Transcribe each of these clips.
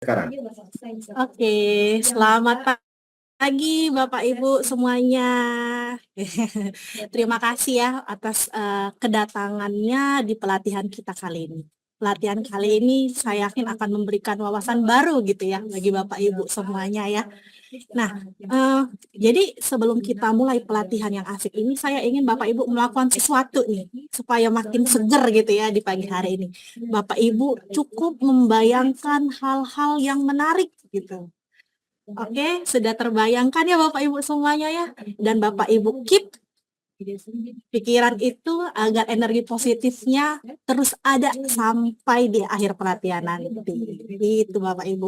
Sekarang. Oke, selamat pagi Bapak Ibu semuanya. Terima kasih ya atas kedatangannya di pelatihan kita kali ini. Pelatihan kali ini saya yakin akan memberikan wawasan baru gitu ya bagi Bapak Ibu semuanya ya. Nah, eh, jadi sebelum kita mulai pelatihan yang asik ini, saya ingin Bapak Ibu melakukan sesuatu nih supaya makin seger gitu ya di pagi hari ini. Bapak Ibu cukup membayangkan hal-hal yang menarik gitu. Oke, sudah terbayangkan ya Bapak Ibu semuanya ya. Dan Bapak Ibu keep pikiran itu agar energi positifnya terus ada sampai di akhir pelatihan nanti. Itu Bapak Ibu.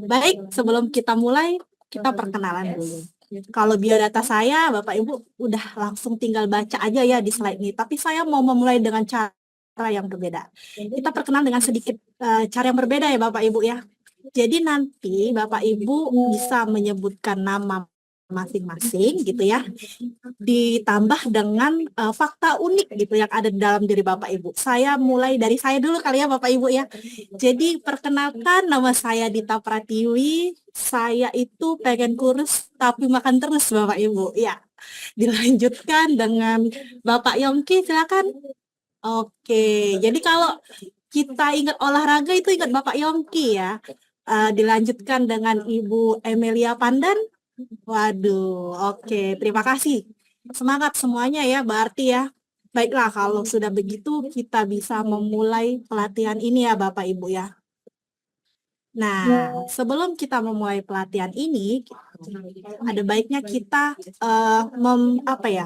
Baik, sebelum kita mulai, kita perkenalan dulu. Kalau biodata saya, Bapak Ibu udah langsung tinggal baca aja ya di slide ini. Tapi saya mau memulai dengan cara yang berbeda. Kita perkenal dengan sedikit cara yang berbeda ya Bapak Ibu ya. Jadi nanti Bapak Ibu bisa menyebutkan nama masing-masing gitu ya, ditambah dengan fakta unik gitu yang ada di dalam diri Bapak Ibu. Saya mulai dari saya dulu kali ya Bapak Ibu ya. Jadi perkenalkan, nama saya Dita Pratiwi. Saya itu pengen kurus tapi makan terus Bapak Ibu. Ya, dilanjutkan dengan Bapak Yongki, silakan. Oke, jadi kalau kita ingat olahraga itu ingat Bapak Yongki ya. Dilanjutkan dengan Ibu Emilia Pandan. Waduh, oke, terima kasih. Semangat semuanya ya, berarti ya. Baiklah, kalau sudah begitu kita bisa memulai pelatihan ini ya Bapak Ibu ya. Nah, sebelum kita memulai pelatihan ini, ada baiknya kita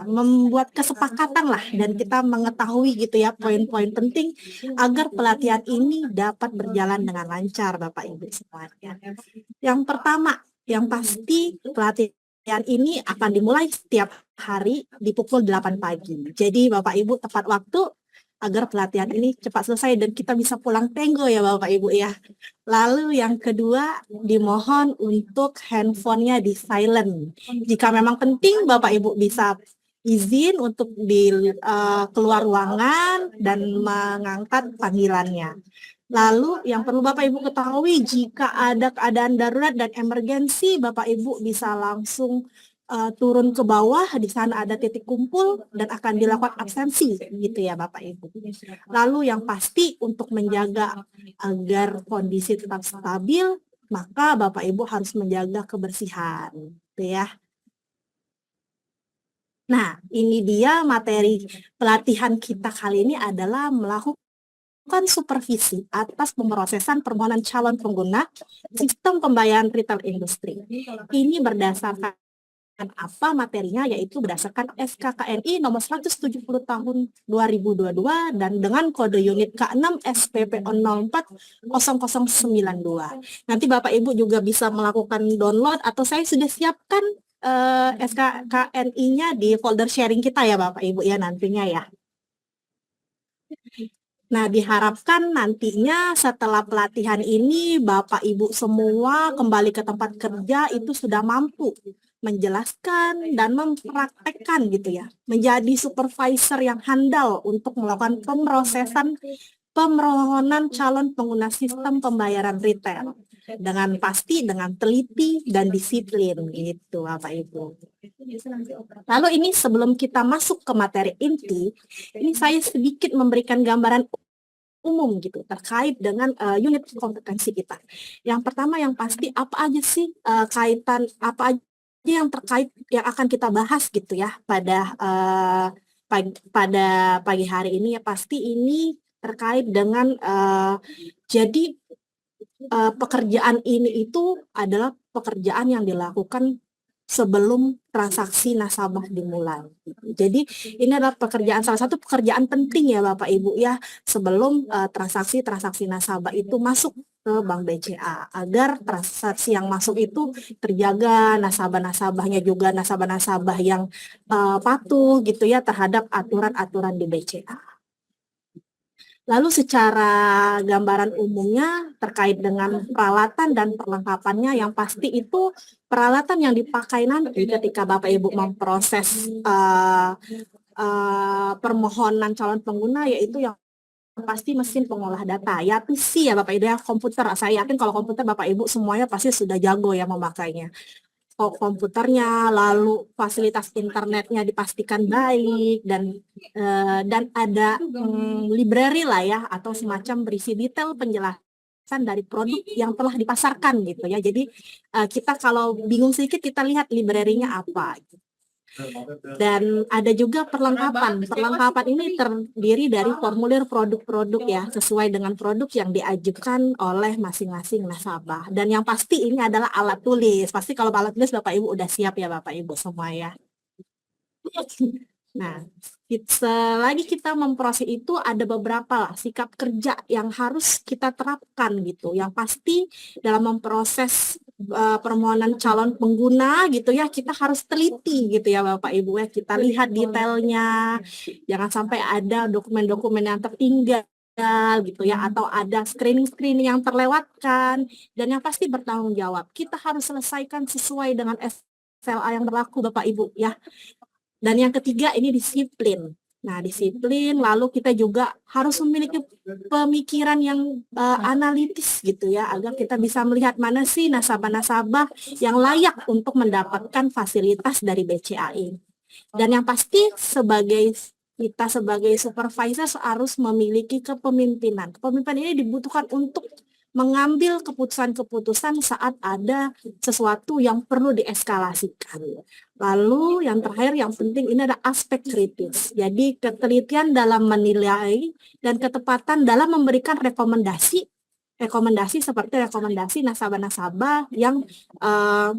membuat kesepakatan lah dan kita mengetahui gitu ya poin-poin penting agar pelatihan ini dapat berjalan dengan lancar, Bapak Ibu semuanya. Yang pertama, yang pasti pelatihan ini akan dimulai setiap hari di pukul 8 pagi. Jadi Bapak Ibu tepat waktu agar pelatihan ini cepat selesai dan kita bisa pulang tenggo ya Bapak Ibu ya. Lalu yang kedua, dimohon untuk handphonenya di silent. Jika memang penting, Bapak Ibu bisa izin untuk keluar ruangan dan mengangkat panggilannya. Lalu yang perlu Bapak Ibu ketahui, jika ada keadaan darurat dan emergensi, Bapak Ibu bisa langsung turun ke bawah, di sana ada titik kumpul dan akan dilakukan absensi gitu ya Bapak Ibu. Lalu yang pasti untuk menjaga agar kondisi tetap stabil, maka Bapak Ibu harus menjaga kebersihan, gitu ya. Nah, ini dia materi pelatihan kita kali ini adalah melakukan supervisi atas pemrosesan permohonan calon pengguna sistem pembayaran retail industri. Ini berdasarkan apa materinya, yaitu berdasarkan SKKNI nomor 170 tahun 2022 dan dengan kode unit K6 SPP 040092. Nanti Bapak Ibu juga bisa melakukan download atau saya sudah siapkan SKKNI-nya di folder sharing kita ya Bapak Ibu ya nantinya ya. Nah, diharapkan nantinya setelah pelatihan ini Bapak Ibu semua kembali ke tempat kerja itu sudah mampu menjelaskan dan mempraktekkan gitu ya, menjadi supervisor yang handal untuk melakukan pemrosesan permohonan calon pengguna sistem pembayaran retail dengan pasti, dengan teliti dan disiplin gitu Bapak Ibu. Lalu ini sebelum kita masuk ke materi inti, ini saya sedikit memberikan gambaran umum gitu terkait dengan unit kompetensi kita. Yang pertama yang pasti apa aja sih kaitan apa aja yang terkait yang akan kita bahas gitu ya pada pagi hari ini ya pasti ini terkait dengan jadi pekerjaan ini itu adalah pekerjaan yang dilakukan sebelum transaksi nasabah dimulai. Jadi ini adalah salah satu pekerjaan penting ya Bapak Ibu ya sebelum transaksi-transaksi nasabah itu masuk ke Bank BCA agar transaksi yang masuk itu terjaga, nasabah-nasabahnya juga nasabah-nasabah yang patuh gitu ya terhadap aturan-aturan di BCA. Lalu secara gambaran umumnya terkait dengan peralatan dan perlengkapannya yang pasti itu peralatan yang dipakai nanti ketika Bapak Ibu memproses permohonan calon pengguna yaitu yang pasti mesin pengolah data, ya PC ya Bapak Ibu ya, komputer. Saya yakin kalau komputer Bapak Ibu semuanya pasti sudah jago ya memakainya. Komputernya, lalu fasilitas internetnya dipastikan baik dan ada library lah ya atau semacam berisi detail penjelasan dari produk yang telah dipasarkan gitu ya. Jadi kita kalau bingung sedikit kita lihat library-nya apa. Dan ada juga perlengkapan. Perlengkapan ini terdiri dari formulir produk-produk ya, sesuai dengan produk yang diajukan oleh masing-masing nasabah. Dan yang pasti ini adalah alat tulis. Pasti kalau alat tulis Bapak Ibu udah siap ya Bapak Ibu semua ya. Nah, selagi kita memproses itu ada beberapa lah sikap kerja yang harus kita terapkan gitu. Yang pasti dalam memproses permohonan calon pengguna gitu ya, kita harus teliti gitu ya Bapak Ibu ya. Kita lihat detailnya, jangan sampai ada dokumen-dokumen yang tertinggal gitu ya, atau ada screening-screening yang terlewatkan, dan yang pasti bertanggung jawab. Kita harus selesaikan sesuai dengan SLA yang berlaku Bapak Ibu ya. Dan yang ketiga ini disiplin. Nah, disiplin, lalu kita juga harus memiliki pemikiran yang analitis gitu ya, agar kita bisa melihat mana sih nasabah-nasabah yang layak untuk mendapatkan fasilitas dari BCA ini. Dan yang pasti kita sebagai supervisor harus memiliki kepemimpinan. Kepemimpinan ini dibutuhkan untuk mengambil keputusan-keputusan saat ada sesuatu yang perlu dieskalasikan. Lalu yang terakhir yang penting ini ada aspek kritis. Jadi ketelitian dalam menilai dan ketepatan dalam memberikan rekomendasi seperti rekomendasi nasabah-nasabah yang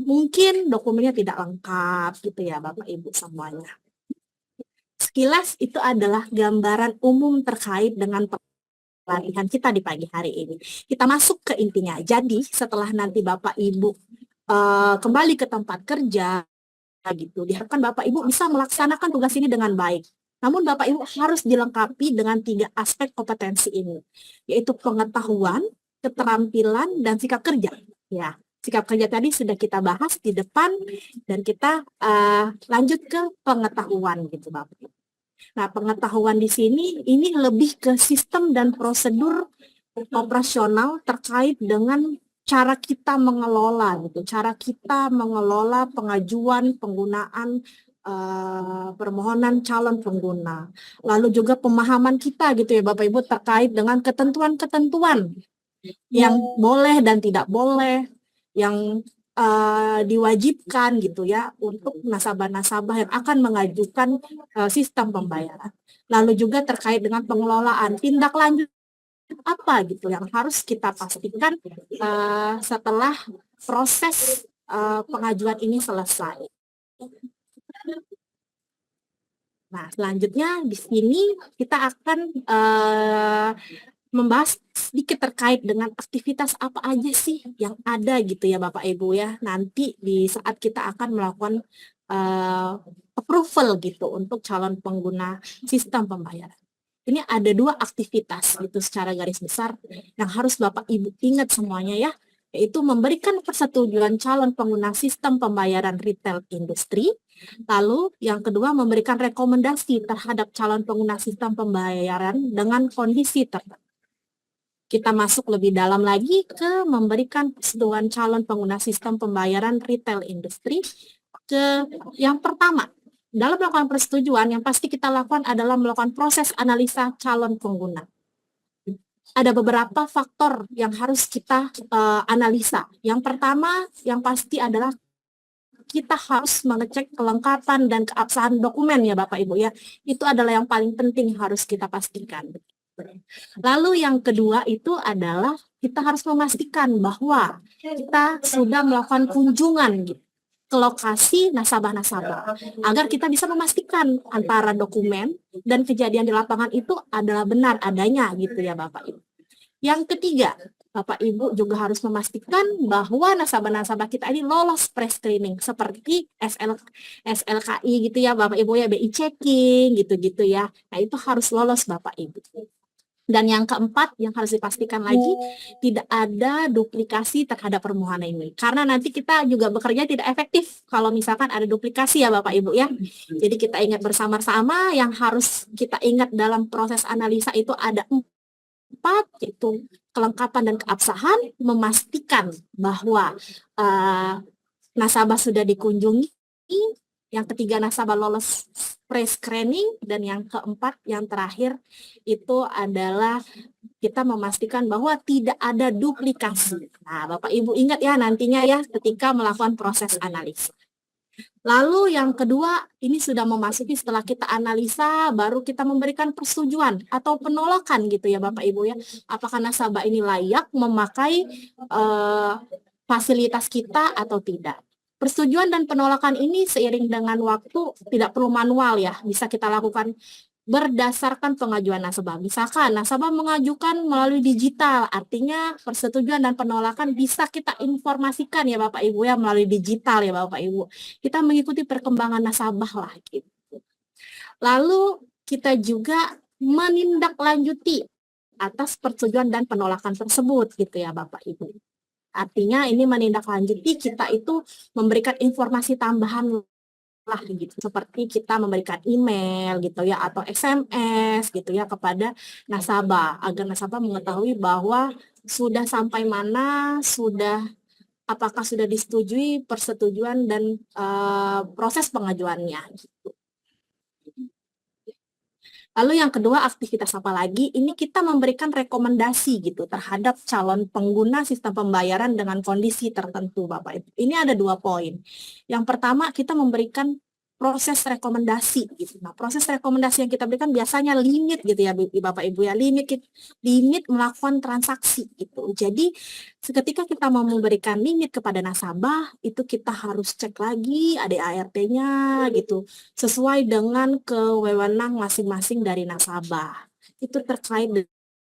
mungkin dokumennya tidak lengkap gitu ya Bapak Ibu semuanya. Sekilas itu adalah gambaran umum terkait dengan pelatihan kita di pagi hari ini. Kita masuk ke intinya. Jadi setelah nanti Bapak Ibu kembali ke tempat kerja gitu, diharapkan Bapak Ibu bisa melaksanakan tugas ini dengan baik. Namun Bapak Ibu harus dilengkapi dengan 3 aspek kompetensi ini, yaitu pengetahuan, keterampilan, dan sikap kerja. Ya, sikap kerja tadi sudah kita bahas di depan, dan kita lanjut ke pengetahuan gitu Bapak Ibu. Nah, pengetahuan di sini ini lebih ke sistem dan prosedur operasional terkait dengan cara kita mengelola gitu, cara kita mengelola pengajuan penggunaan permohonan calon pengguna. Lalu juga pemahaman kita gitu ya Bapak Ibu terkait dengan ketentuan-ketentuan yang boleh dan tidak boleh, yang diwajibkan gitu ya untuk nasabah-nasabah yang akan mengajukan sistem pembayaran. Lalu juga terkait dengan pengelolaan, tindak lanjut apa gitu yang harus kita pastikan setelah proses pengajuan ini selesai. Nah, selanjutnya di sini kita akan membahas sedikit terkait dengan aktivitas apa aja sih yang ada gitu ya Bapak Ibu ya, nanti di saat kita akan melakukan approval gitu untuk calon pengguna sistem pembayaran. Ini ada 2 aktivitas gitu secara garis besar yang harus Bapak Ibu ingat semuanya ya, yaitu memberikan persetujuan calon pengguna sistem pembayaran retail industri. Lalu yang kedua memberikan rekomendasi terhadap calon pengguna sistem pembayaran dengan kondisi tertentu. Kita masuk lebih dalam lagi ke memberikan persetujuan calon pengguna sistem pembayaran retail industri. Yang pertama, dalam melakukan persetujuan yang pasti kita lakukan adalah melakukan proses analisa calon pengguna. Ada beberapa faktor yang harus kita analisa. Yang pertama, yang pasti adalah kita harus mengecek kelengkapan dan keabsahan dokumen ya Bapak Ibu ya. Itu adalah yang paling penting harus kita pastikan. Lalu yang kedua itu adalah kita harus memastikan bahwa kita sudah melakukan kunjungan gitu ke lokasi nasabah-nasabah agar kita bisa memastikan antara dokumen dan kejadian di lapangan itu adalah benar adanya gitu ya Bapak Ibu. Yang ketiga, Bapak Ibu juga harus memastikan bahwa nasabah-nasabah kita ini lolos pre-screening seperti SLKI gitu ya Bapak Ibu ya, BI checking gitu-gitu ya. Nah, itu harus lolos Bapak Ibu. Dan yang keempat yang harus dipastikan lagi tidak ada duplikasi terhadap permohonan ini. Karena nanti kita juga bekerja tidak efektif kalau misalkan ada duplikasi ya Bapak Ibu ya. Jadi kita ingat bersama-sama yang harus kita ingat dalam proses analisa itu ada keempat yaitu kelengkapan dan keabsahan, memastikan bahwa nasabah sudah dikunjungi. Yang ketiga, nasabah lolos pre-screening. Dan yang keempat, yang terakhir itu adalah kita memastikan bahwa tidak ada duplikasi. Nah, Bapak Ibu ingat ya nantinya ya ketika melakukan proses analisa. Lalu yang kedua, ini sudah memasuki setelah kita analisa, baru kita memberikan persetujuan atau penolakan gitu ya Bapak Ibu ya. Apakah nasabah ini layak memakai fasilitas kita atau tidak. Persetujuan dan penolakan ini seiring dengan waktu tidak perlu manual ya, bisa kita lakukan berdasarkan pengajuan nasabah. Misalkan nasabah mengajukan melalui digital, artinya persetujuan dan penolakan bisa kita informasikan ya Bapak Ibu ya melalui digital ya Bapak Ibu. Kita mengikuti perkembangan nasabah lah gitu. Lalu kita juga menindaklanjuti atas persetujuan dan penolakan tersebut gitu ya Bapak Ibu. Artinya ini menindaklanjuti kita itu memberikan informasi tambahan lah gitu, seperti kita memberikan email gitu ya atau SMS gitu ya kepada nasabah agar nasabah mengetahui bahwa sudah sampai mana, apakah sudah disetujui persetujuan dan proses pengajuannya gitu. Lalu yang kedua, aktivitas apa lagi? Ini kita memberikan rekomendasi gitu terhadap calon pengguna sistem pembayaran dengan kondisi tertentu, Bapak Ibu. Ini ada 2 poin. Yang pertama, kita memberikan proses rekomendasi gitu. Nah, proses rekomendasi yang kita berikan biasanya limit gitu ya Bapak Ibu ya, limit melakukan transaksi gitu. Jadi ketika kita mau memberikan limit kepada nasabah, itu kita harus cek lagi ADART-nya gitu, sesuai dengan kewenangan masing-masing dari nasabah. Itu terkait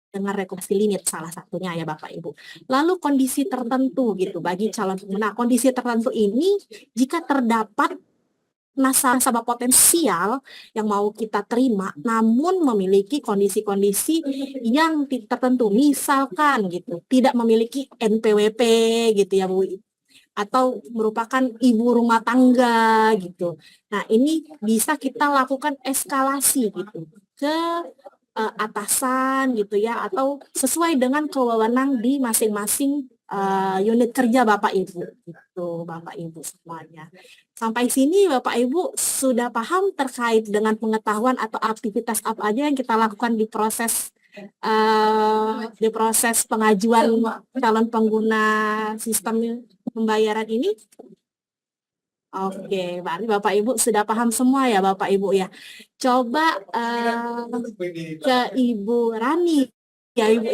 dengan rekomendasi limit salah satunya ya Bapak Ibu. Lalu kondisi tertentu gitu bagi calon pengguna. Kondisi tertentu ini jika terdapat nasabah potensial yang mau kita terima namun memiliki kondisi-kondisi yang tertentu, misalkan gitu tidak memiliki NPWP gitu ya Bu, atau merupakan ibu rumah tangga gitu. Nah, ini bisa kita lakukan eskalasi gitu ke atasan gitu ya, atau sesuai dengan kewenangan di masing-masing unit kerja Bapak Ibu gitu, Bapak Ibu semuanya. Sampai sini Bapak Ibu sudah paham terkait dengan pengetahuan atau aktivitas apa aja yang kita lakukan di proses pengajuan calon pengguna sistem pembayaran ini? Oke, berarti Bapak Ibu sudah paham semua ya Bapak Ibu ya. Coba ke Ibu Rani ya Ibu.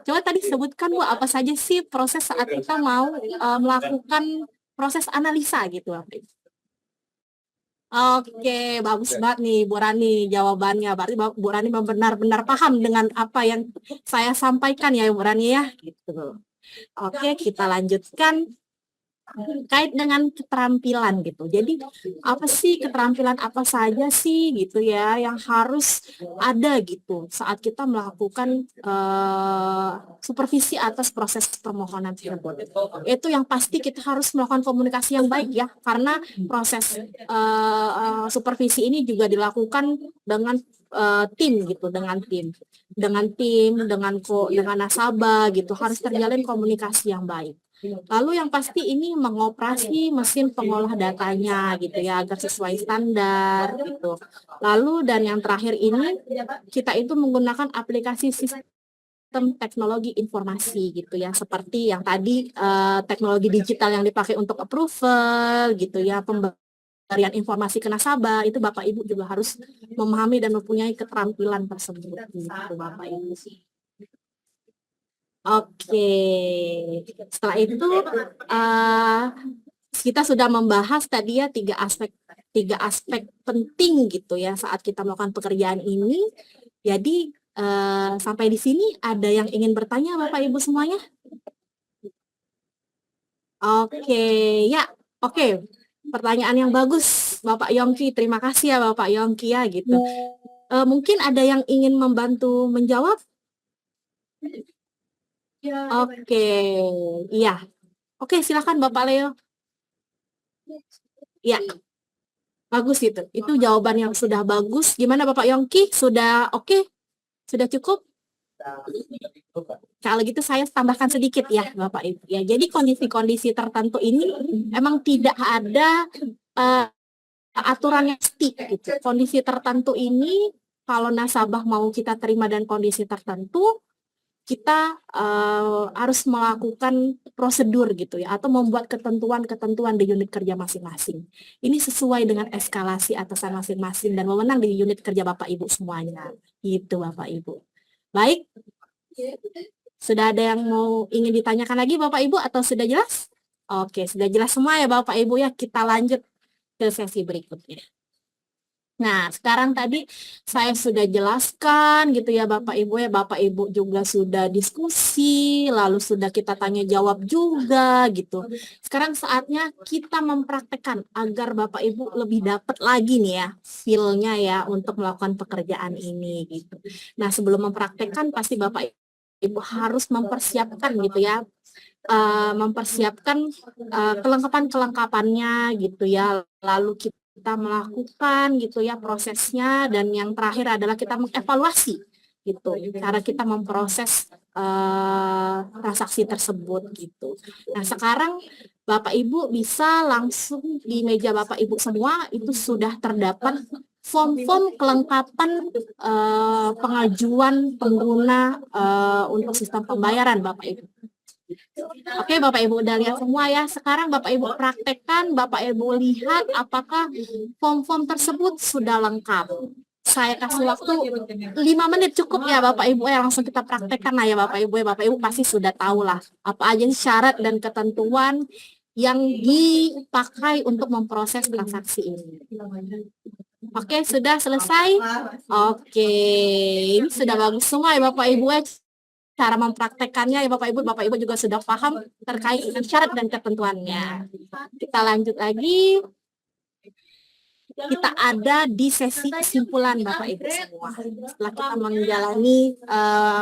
Coba tadi sebutkan Bu apa saja sih proses saat kita mau melakukan proses analisa gitu Bapak Ibu. Oke, bagus banget nih Bu Rani jawabannya. Berarti Bu Rani benar-benar paham dengan apa yang saya sampaikan ya Bu Rani ya. Gitu. Oke, kita lanjutkan terkait dengan keterampilan gitu. Jadi apa sih keterampilan apa saja sih gitu ya yang harus ada gitu saat kita melakukan supervisi atas proses permohonan tersebut. Itu yang pasti kita harus melakukan komunikasi yang baik ya, karena proses supervisi ini juga dilakukan dengan tim gitu, dengan nasabah gitu, harus terjalin komunikasi yang baik. Lalu yang pasti ini mengoperasi mesin pengolah datanya gitu ya agar sesuai standar gitu. Lalu dan yang terakhir ini kita itu menggunakan aplikasi sistem teknologi informasi gitu ya, seperti yang tadi teknologi digital yang dipakai untuk approval gitu ya, pemberian informasi ke nasabah, itu Bapak Ibu juga harus memahami dan mempunyai keterampilan tersebut gitu Bapak Ibu. Oke, setelah itu kita sudah membahas tadi ya tiga aspek penting gitu ya saat kita melakukan pekerjaan ini. Jadi sampai di sini ada yang ingin bertanya Bapak Ibu semuanya? Oke, ya, oke. Pertanyaan yang bagus Bapak Yongki, terima kasih ya Bapak Yongki ya gitu. Mungkin ada yang ingin membantu menjawab? Oke, iya. Oke, silakan Bapak Leo. Iya, bagus itu. Itu jawaban yang sudah bagus. Gimana Bapak Yongki? Sudah oke? Sudah cukup? Kalau gitu saya tambahkan sedikit ya Bapak Ibu ya. Jadi kondisi-kondisi tertentu ini emang tidak ada uh, aturan yang strict gitu. Kondisi tertentu ini kalau nasabah mau kita terima dan kondisi tertentu kita harus melakukan prosedur gitu ya atau membuat ketentuan-ketentuan di unit kerja masing-masing. Ini sesuai dengan eskalasi atasan masing-masing dan wewenang di unit kerja Bapak Ibu semuanya. Gitu Bapak Ibu. Baik. Sudah ada yang mau ingin ditanyakan lagi Bapak Ibu atau sudah jelas? Oke, sudah jelas semua ya Bapak Ibu ya. Kita lanjut ke sesi berikutnya. Nah, sekarang tadi saya sudah jelaskan gitu ya Bapak Ibu ya. Bapak Ibu juga sudah diskusi, lalu sudah kita tanya jawab juga gitu. Sekarang saatnya kita mempraktekkan agar Bapak Ibu lebih dapat lagi nih ya feel-nya ya untuk melakukan pekerjaan ini gitu. Nah, sebelum mempraktekkan pasti Bapak Ibu harus mempersiapkan gitu ya. Mempersiapkan kelengkapan-kelengkapannya gitu ya. Lalu kita melakukan gitu ya prosesnya, dan yang terakhir adalah kita mengevaluasi gitu cara kita memproses transaksi tersebut gitu. Nah, sekarang Bapak Ibu bisa langsung di meja Bapak Ibu semua itu sudah terdapat form-form kelengkapan pengajuan pengguna untuk sistem pembayaran Bapak Ibu. Oke, Bapak Ibu udah lihat semua ya. Sekarang Bapak Ibu praktekkan, Bapak Ibu lihat apakah form-form tersebut sudah lengkap. Saya kasih waktu 5 menit cukup ya Bapak Ibu ya, langsung kita praktekkan lah ya Bapak Ibu ya. Bapak Ibu pasti sudah tahu lah apa aja syarat dan ketentuan yang dipakai untuk memproses transaksi ini. Oke, sudah selesai? Oke, ini sudah bagus semua ya Bapak Ibu ya. Cara mempraktekannya ya Bapak Ibu juga sudah paham terkait dengan syarat dan ketentuannya. Kita lanjut lagi. Kita ada di sesi kesimpulan Bapak Ibu semua. Setelah kita menjalani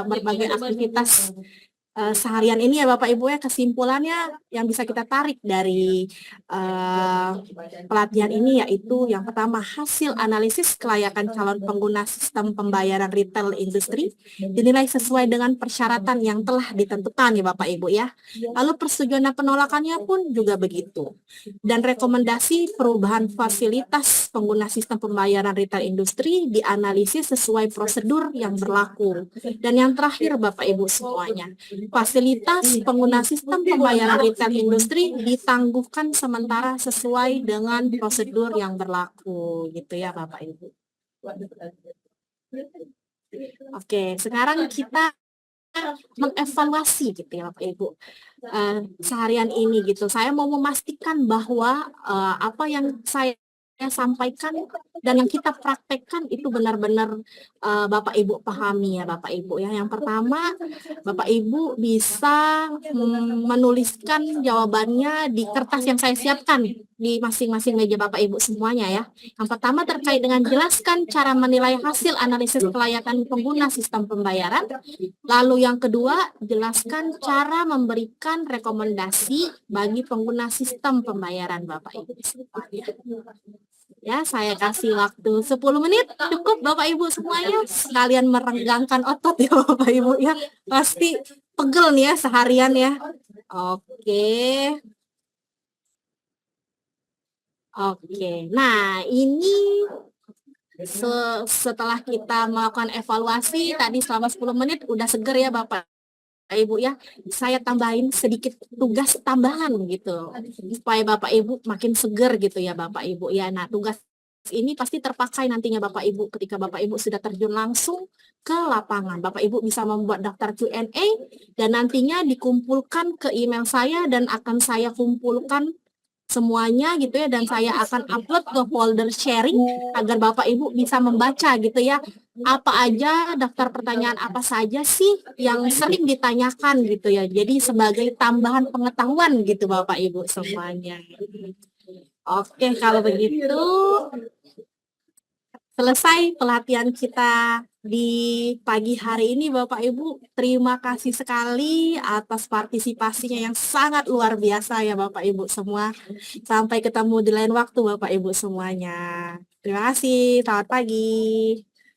berbagai aktivitas seharian ini ya Bapak Ibu ya, kesimpulannya yang bisa kita tarik dari pelatihan ini yaitu yang pertama, hasil analisis kelayakan calon pengguna sistem pembayaran retail industri dinilai sesuai dengan persyaratan yang telah ditentukan ya Bapak Ibu ya. Lalu persetujuan dan penolakannya pun juga begitu. Dan rekomendasi perubahan fasilitas pengguna sistem pembayaran retail industri dianalisis sesuai prosedur yang berlaku. Dan yang terakhir Bapak Ibu semuanya, fasilitas pengguna sistem pembayaran retail industri ditangguhkan sementara sesuai dengan prosedur yang berlaku gitu ya Bapak Ibu. Oke, sekarang kita mengevaluasi gitu ya Bapak Ibu seharian ini gitu. Saya mau memastikan bahwa apa yang saya sampaikan dan yang kita praktekkan itu benar-benar Bapak Ibu pahami ya Bapak Ibu ya. Yang pertama, Bapak Ibu bisa menuliskan jawabannya di kertas yang saya siapkan di masing-masing meja Bapak Ibu semuanya ya. Yang pertama terkait dengan jelaskan cara menilai hasil analisis kelayakan pengguna sistem pembayaran. Lalu yang kedua, jelaskan cara memberikan rekomendasi bagi pengguna sistem pembayaran Bapak Ibu semuanya. Ya, saya kasih waktu 10 menit, cukup Bapak Ibu semuanya, sekalian merenggangkan otot ya Bapak Ibu ya. Pasti pegel nih ya seharian ya. Oke. Oke, nah ini setelah kita melakukan evaluasi tadi selama 10 menit udah seger ya Bapak Ibu ya, saya tambahin sedikit tugas tambahan gitu supaya Bapak Ibu makin seger gitu ya Bapak Ibu ya. Nah, tugas ini pasti terpakai nantinya Bapak Ibu ketika Bapak Ibu sudah terjun langsung ke lapangan. Bapak Ibu bisa membuat daftar Q&A dan nantinya dikumpulkan ke email saya dan akan saya kumpulkan semuanya gitu ya, dan saya akan upload ke folder sharing agar Bapak Ibu bisa membaca gitu ya, apa aja daftar pertanyaan apa saja sih yang sering ditanyakan gitu ya. Jadi sebagai tambahan pengetahuan gitu Bapak Ibu semuanya. Oke, kalau begitu selesai pelatihan kita di pagi hari ini Bapak Ibu. Terima kasih sekali atas partisipasinya yang sangat luar biasa ya Bapak Ibu semua. Sampai ketemu di lain waktu Bapak Ibu semuanya. Terima kasih, selamat pagi.